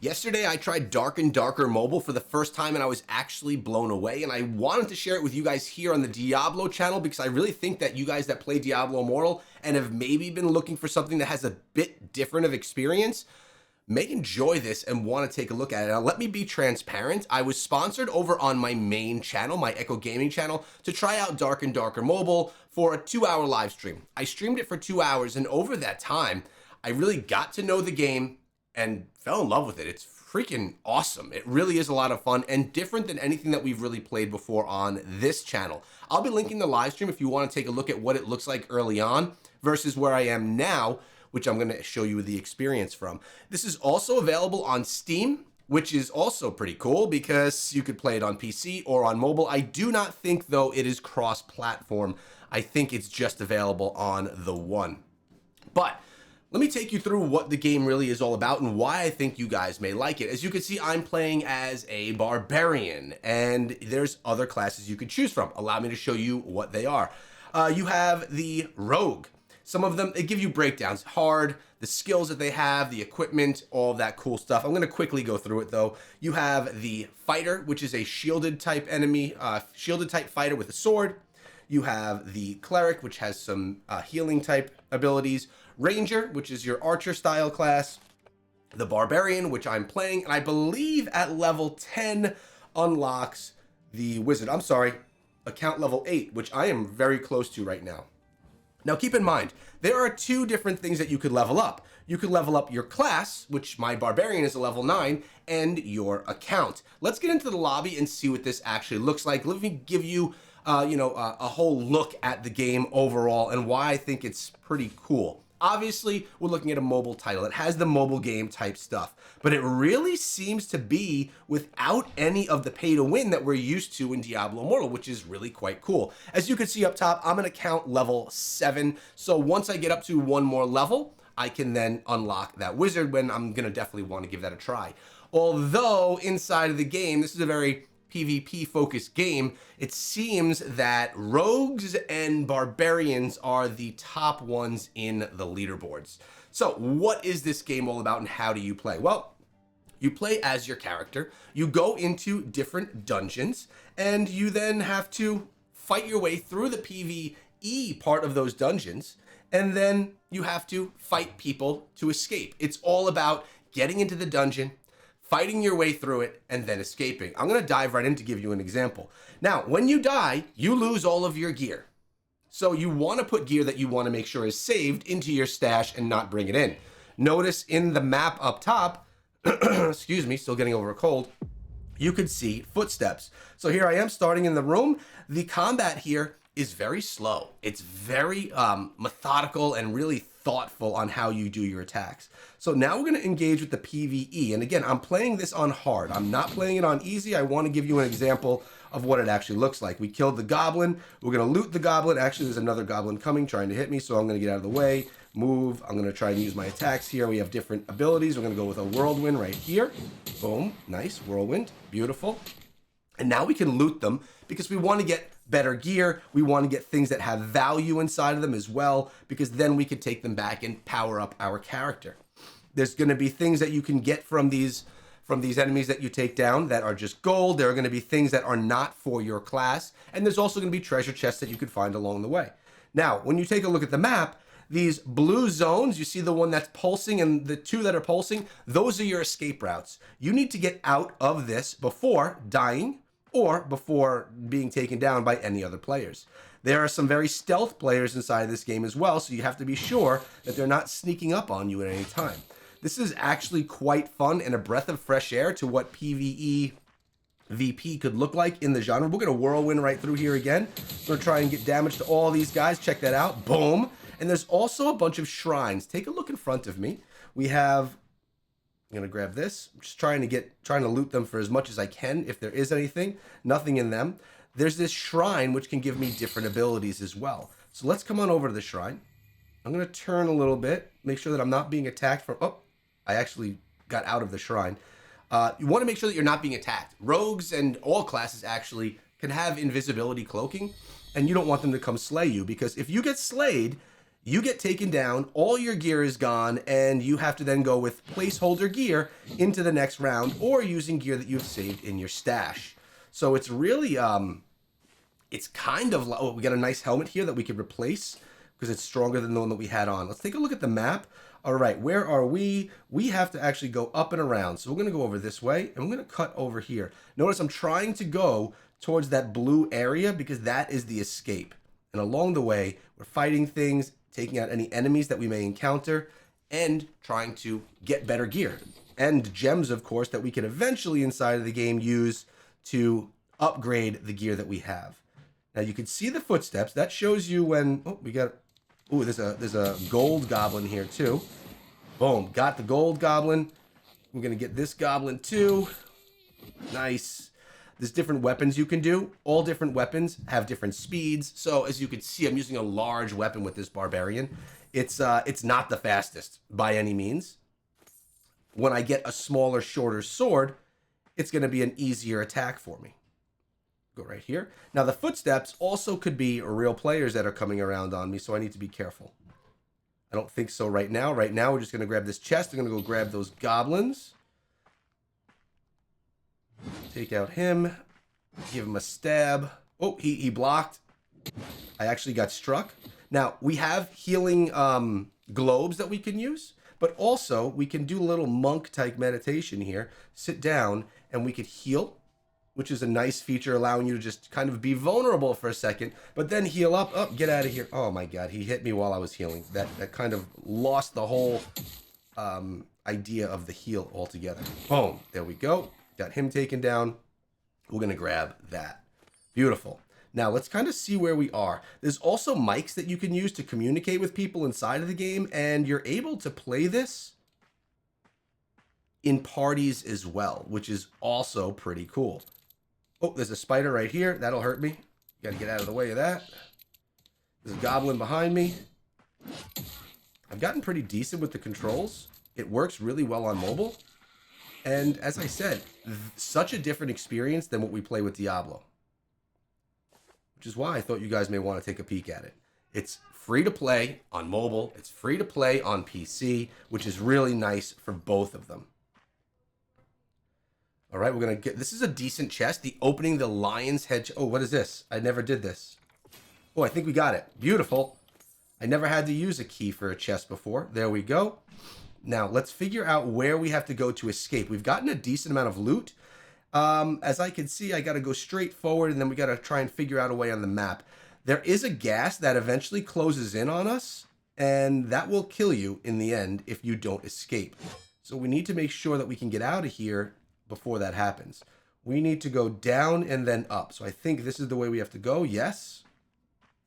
Yesterday, I tried Dark and Darker Mobile for the first time and I was actually blown away. And I wanted to share it with you guys here on the Diablo channel because I really think that you guys that play Diablo Immortal and have maybe been looking for something that has a bit different of experience may enjoy this and want to take a look at it. Now, let me be transparent. I was sponsored over on my main channel, my Echo Gaming channel, to try out Dark and Darker Mobile for a 2-hour live stream. I streamed it for 2 hours, and over that time, I really got to know the game and fell in love with it. It's freaking awesome. It really is a lot of fun and different than anything that we've really played before on this channel. I'll be linking the live stream if you want to take a look at what it looks like early on versus where I am now, which I'm going to show you the experience from. This is also available on Steam, which is also pretty cool because you could play it on PC or on mobile. I do not think, though, it is cross-platform. I think it's just available on the one. But let me take you through what the game really is all about and why I think you guys may like it. As you can see, I'm playing as a barbarian, and there's other classes you could choose from. Allow me to show you what they are. You have the rogue. Some of them, they give you breakdowns, hard, the skills that they have, the equipment, all of that cool stuff. I'm going to quickly go through it, though. You have the fighter, which is a shielded type enemy, shielded type fighter with a sword. You have the cleric, which has some healing type abilities. Ranger, which is your archer style class. The barbarian, which I'm playing, and I believe at level 10 unlocks the wizard. I'm sorry, account level 8, which I am very close to right now. Now keep in mind, there are two different things that you could level up. You could level up your class, which my barbarian is a level 9, and your account. Let's get into the lobby and see what this actually looks like. Let me give you a whole look at the game overall and why I think it's pretty cool. Obviously, we're looking at a mobile title. It has the mobile game type stuff, but it really seems to be without any of the pay to win that we're used to in Diablo Immortal, which is really quite cool. As you can see up top, I'm an account level 7. So once I get up to one more level, I can then unlock that wizard when I'm going to definitely want to give that a try. Although inside of the game, this is a very PvP focused game, it seems that rogues and barbarians are the top ones in the leaderboards. So what is this game all about and how do you play? Well, you play as your character, you go into different dungeons, and you then have to fight your way through the PvE part of those dungeons, and then you have to fight people to escape. It's all about getting into the dungeon, fighting your way through it, and then escaping. I'm gonna dive right in to give you an example. Now, when you die, you lose all of your gear. So you wanna put gear that you wanna make sure is saved into your stash and not bring it in. Notice in the map up top, excuse me, still getting over a cold, you could see footsteps. So here I am starting in the room. The combat here is very slow. It's very methodical and really thoughtful on how you do your attacks. So now we're going to engage with the PvE. And again, I'm playing this on hard. I'm not playing it on easy. I want to give you an example of what it actually looks like. We killed the goblin. We're going to loot the goblin. Actually, there's another goblin coming, trying to hit me. So I'm going to get out of the way, move. I'm going to try and use my attacks here. We have different abilities. We're going to go with a whirlwind right here. Boom. Nice. Whirlwind. Beautiful. And now we can loot them because we want to get better gear. We want to get things that have value inside of them as well, because then we could take them back and power up our character. There's going to be things that you can get from these enemies that you take down that are just gold. There are going to be things that are not for your class. And there's also going to be treasure chests that you could find along the way. Now, when you take a look at the map, these blue zones, you see the one that's pulsing and the two that are pulsing, those are your escape routes. You need to get out of this before dying or before being taken down by any other players. There are some very stealth players inside this game as well, so you have to be sure that they're not sneaking up on you at any time. This is actually quite fun and a breath of fresh air to what PvE VP could look like in the genre. We're gonna whirlwind right through here again. We're gonna try and get damage to all these guys. Check that out, boom. And there's also a bunch of shrines. Take a look in front of me. We have, I'm gonna grab this. I'm just trying to loot them for as much as I can. If there is anything, nothing in them. There's this shrine which can give me different abilities as well. So let's come on over to the shrine. I'm gonna turn a little bit, make sure that I'm not being attacked from, oh, I actually got out of the shrine. You wanna make sure that you're not being attacked. Rogues and all classes actually can have invisibility cloaking, and you don't want them to come slay you, because if you get slayed, you get taken down, all your gear is gone, and you have to then go with placeholder gear into the next round, or using gear that you've saved in your stash. So it's really, it's kind of, oh, we got a nice helmet here that we could replace because it's stronger than the one that we had on. Let's take a look at the map. All right, where are we? We have to actually go up and around. So we're going to go over this way, and we're going to cut over here. Notice I'm trying to go towards that blue area because that is the escape. And along the way, we're fighting things, taking out any enemies that we may encounter, and trying to get better gear. And gems, of course, that we can eventually inside of the game use to upgrade the gear that we have. Now you can see the footsteps. That shows you when, oh, we got, oh, there's a gold goblin here too. Boom, got the gold goblin. We're gonna get this goblin too. Nice. There's different weapons you can do. All different weapons have different speeds. So as you can see, I'm using a large weapon with this barbarian. It's not the fastest by any means. When I get a smaller, shorter sword, it's gonna be an easier attack for me. Go right here. Now the footsteps also could be real players that are coming around on me, so I need to be careful. I don't think so right now. Right now we're just going to grab this chest. We're going to go grab those goblins. Take out him. Give him a stab. Oh, he blocked. I actually got struck. Now we have healing globes that we can use, but also we can do a little monk type meditation here. Sit down and we could heal, which is a nice feature, allowing you to just kind of be vulnerable for a second, but then heal up. Oh, get out of here. Oh my God, he hit me while I was healing. That kind of lost the whole idea of the heal altogether. Boom, there we go. Got him taken down. We're gonna grab that. Beautiful. Now let's kind of see where we are. There's also mics that you can use to communicate with people inside of the game, and you're able to play this in parties as well, which is also pretty cool. Oh, there's a spider right here. That'll hurt me. Gotta get out of the way of that. There's a goblin behind me. I've gotten pretty decent with the controls. It works really well on mobile. And as I said, such a different experience than what we play with Diablo. Which is why I thought you guys may want to take a peek at it. It's free to play on mobile. It's free to play on PC, which is really nice for both of them. All right, we're going to get, this is a decent chest. The opening the lion's head. Oh, what is this? I never did this. Oh, I think we got it. Beautiful. I never had to use a key for a chest before. There we go. Now, let's figure out where we have to go to escape. We've gotten a decent amount of loot. As I can see, I got to go straight forward, and then we got to try and figure out a way on the map. There is a gas that eventually closes in on us, and that will kill you in the end if you don't escape. So we need to make sure that we can get out of here before that happens. We need to go down and then up. So I think this is the way we have to go. Yes.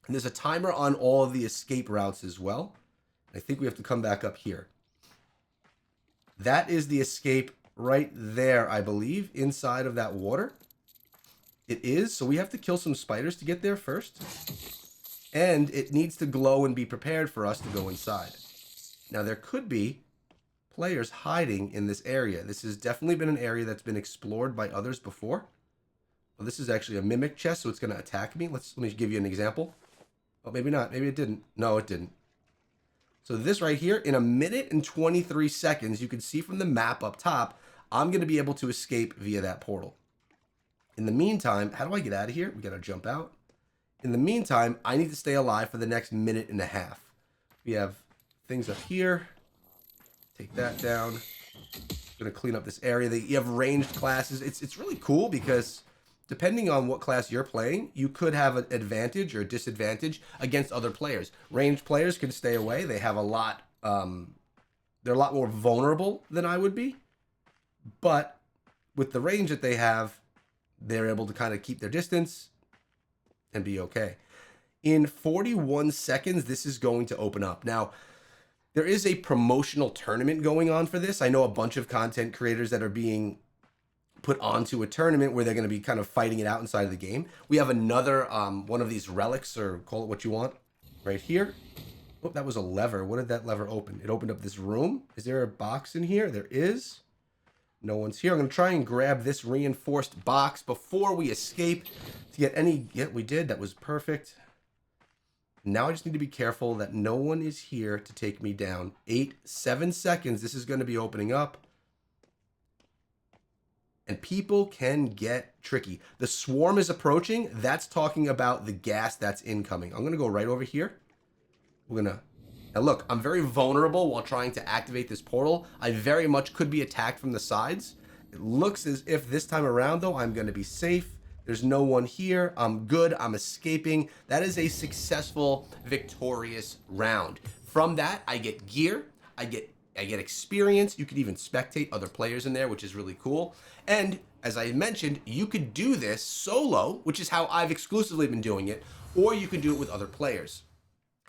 And there's a timer on all of the escape routes as well. I think we have to come back up here. That is the escape right there, I believe, inside of that water. It is. So we have to kill some spiders to get there first. And it needs to glow and be prepared for us to go inside. Now there could be players hiding in this area. This has definitely been an area that's been explored by others before. Well, this is actually a mimic chest, so it's going to attack me. Let me give you an example. Oh, maybe not. Maybe it didn't. No, it didn't. So this right here, in 1 minute and 23 seconds, you can see from the map up top, I'm going to be able to escape via that portal. In the meantime, how do I get out of here? We got to jump out. In the meantime, I need to stay alive for the next 1.5 minutes. We have things up here. Take that down. Gonna clean up this area. You have ranged classes. It's really cool because depending on what class you're playing, you could have an advantage or disadvantage against other players. Ranged players can stay away. They have a lot. They're a lot more vulnerable than I would be. But with the range that they have, they're able to kind of keep their distance and be okay. In 41 seconds, this is going to open up. Now, there is a promotional tournament going on for this. I know a bunch of content creators that are being put onto a tournament where they're going to be kind of fighting it out inside of the game. We have another one of these relics, or call it what you want, right here. Oh, that was a lever. What did that lever open? It opened up this room. Is there a box in here? There is. No one's here. I'm going to try and grab this reinforced box before we escape to get any... Yeah, we did. That was perfect. Now I just need to be careful that no one is here to take me down. 8, 7 seconds. This is going to be opening up. And people can get tricky. The swarm is approaching. That's talking about the gas that's incoming. I'm going to go right over here. We're going to... Now look, I'm very vulnerable while trying to activate this portal. I very much could be attacked from the sides. It looks as if this time around, though, I'm going to be safe. There's no one here. I'm good. I'm escaping. That is a successful, victorious round. From that, I get gear. I get experience. You could even spectate other players in there, which is really cool. And as I mentioned, you could do this solo, which is how I've exclusively been doing it, or you can do it with other players.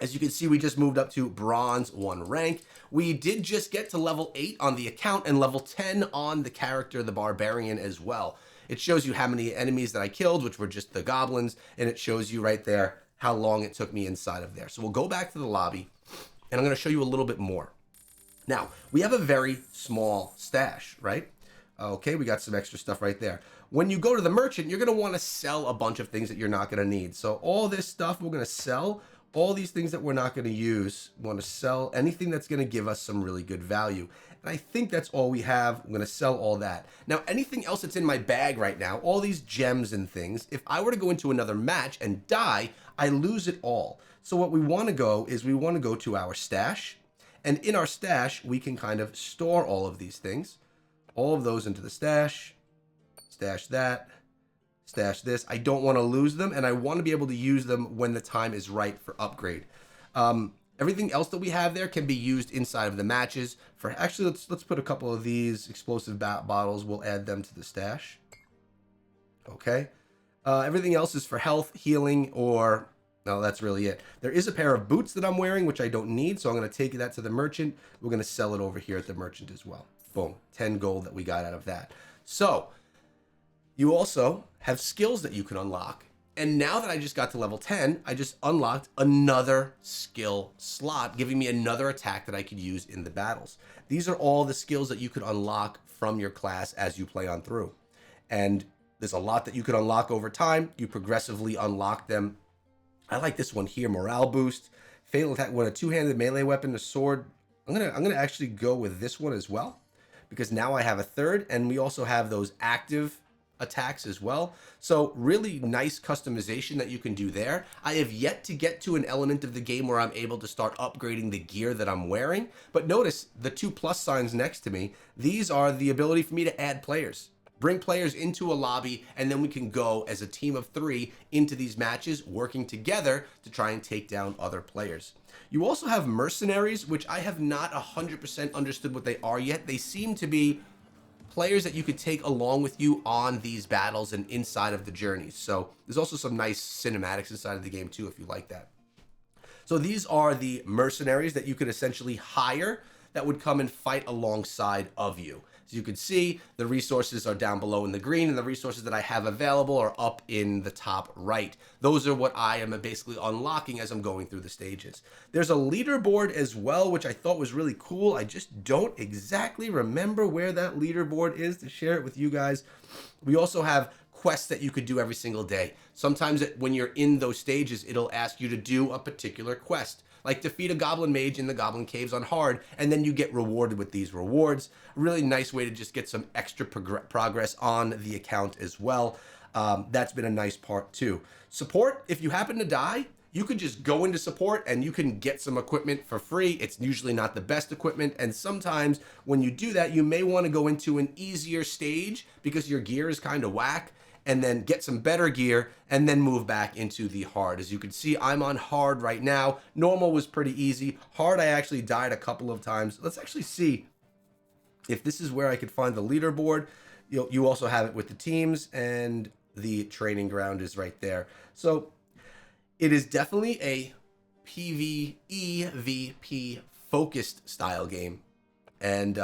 As you can see, we just moved up to bronze 1 rank. We did just get to level 8 on the account and level 10 on the character, the barbarian, as well. It shows you how many enemies that I killed, which were just the goblins, and it shows you right there how long it took me inside of there. So we'll go back to the lobby, and I'm going to show you a little bit more. Now, we have a very small stash, right? Okay, we got some extra stuff right there. When you go to the merchant, you're going to want to sell a bunch of things that you're not going to need. So all this stuff we're going to sell. All these things that we're not going to use, we want to sell anything that's going to give us some really good value. And I think that's all we have. I'm going to sell all that. Now, anything else that's in my bag right now, all these gems and things, if I were to go into another match and die, I lose it all. So what we want to go is we want to go to our stash. And in our stash, we can kind of store all of these things. All of those into the stash. Stash that. Stash this. I don't want to lose them, and I want to be able to use them when the time is right for upgrade. Everything else that we have there can be used inside of the matches. For actually, let's put a couple of these explosive bottles. We'll add them to the stash. Okay. Everything else is for health, healing, or no, that's really it. There is a pair of boots that I'm wearing, which I don't need, so I'm going to take that to the merchant. We're going to sell it over here at the merchant as well. Boom, 10 gold that we got out of that. So you also have skills that you can unlock. And now that I just got to level 10, I just unlocked another skill slot, giving me another attack that I could use in the battles. These are all the skills that you could unlock from your class as you play on through. And there's a lot that you could unlock over time. You progressively unlock them. I like this one here, morale boost, fatal attack when a two-handed melee weapon, a sword. I'm gonna actually go with this one as well, because now I have a third, and we also have those active attacks as well. So really nice customization that you can do there. I have yet to get to an element of the game where I'm able to start upgrading the gear that I'm wearing, but notice the 2 plus signs next to me. These are the ability for me to add players, bring players into a lobby, and then we can go as a team of 3 into these matches, working together to try and take down other players. You also have mercenaries, which I have not 100% understood what they are yet. They seem to be players that you could take along with you on these battles and inside of the journeys. So there's also some nice cinematics inside of the game too, if you like that. So these are the mercenaries that you could essentially hire that would come and fight alongside of you. As you can see, the resources are down below in the green, and the resources that I have available are up in the top right. Those are what I am basically unlocking as I'm going through the stages. There's a leaderboard as well, which I thought was really cool. I just don't exactly remember where that leaderboard is to share it with you guys. We also have quests that you could do every single day. Sometimes when you're in those stages, it'll ask you to do a particular quest, like defeat a goblin mage in the goblin caves on hard, and then you get rewarded with these rewards. A really nice way to just get some extra progress on the account as well. That's been a nice part too. Support, if you happen to die, you could just go into support and you can get some equipment for free. It's usually not the best equipment, and sometimes when you do that, you may want to go into an easier stage because your gear is kind of whack, and then get some better gear, and then move back into the hard. As you can see, I'm on hard right now. Normal was pretty easy. Hard, I actually died a couple of times. Let's actually see if this is where I could find the leaderboard. You also have it with the teams, and the training ground is right there. So it is definitely a PvEVP focused style game. And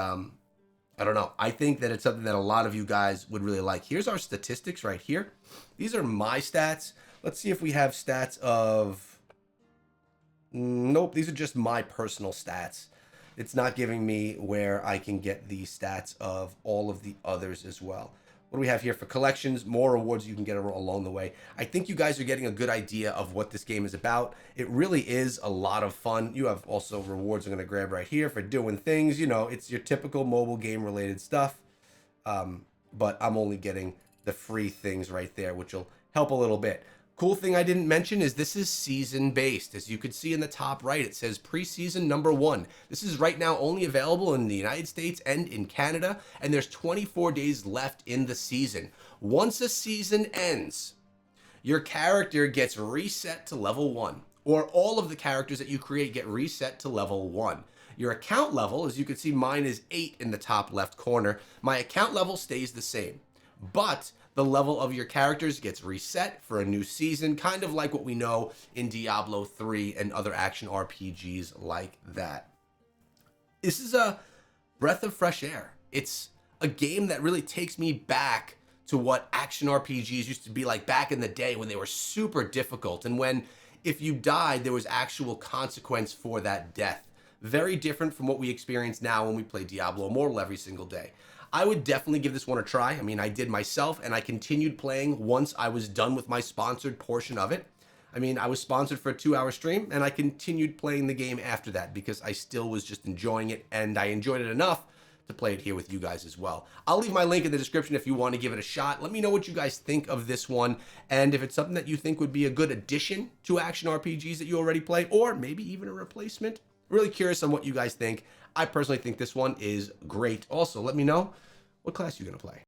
I don't know. I think that it's something that a lot of you guys would really like. Here's our statistics right here. These are my stats. Let's see if we have stats of... Nope, these are just my personal stats. It's not giving me where I can get the stats of all of the others as well. What do we have here for collections? More rewards you can get along the way. I think you guys are getting a good idea of what this game is about. It really is a lot of fun. You have also rewards I'm going to grab right here for doing things. You know, it's your typical mobile game related stuff. But I'm only getting the free things right there, which will help a little bit. Cool thing I didn't mention is this is season based. As you can see in the top right, it says preseason #1. This is right now only available in the United States and in Canada, and there's 24 days left in the season. Once a season ends, your character gets reset to level 1, or all of the characters that you create get reset to level 1. Your account level, as you can see, mine is 8 in the top left corner. My account level stays the same, but the level of your characters gets reset for a new season, kind of like what we know in Diablo 3 and other action RPGs like that. This is a breath of fresh air. It's a game that really takes me back to what action RPGs used to be like back in the day when they were super difficult, and when if you died, there was actual consequence for that death. Very different from what we experience now when we play Diablo Immortal every single day. I would definitely give this one a try. I mean, I did myself, and I continued playing once I was done with my sponsored portion of it. I mean, I was sponsored for a 2-hour stream, and I continued playing the game after that because I still was just enjoying it, and I enjoyed it enough to play it here with you guys as well. I'll leave my link in the description if you want to give it a shot. Let me know what you guys think of this one, and if it's something that you think would be a good addition to action RPGs that you already play, or maybe even a replacement. Really curious on what you guys think. I personally think this one is great. Also, let me know what class you're going to play.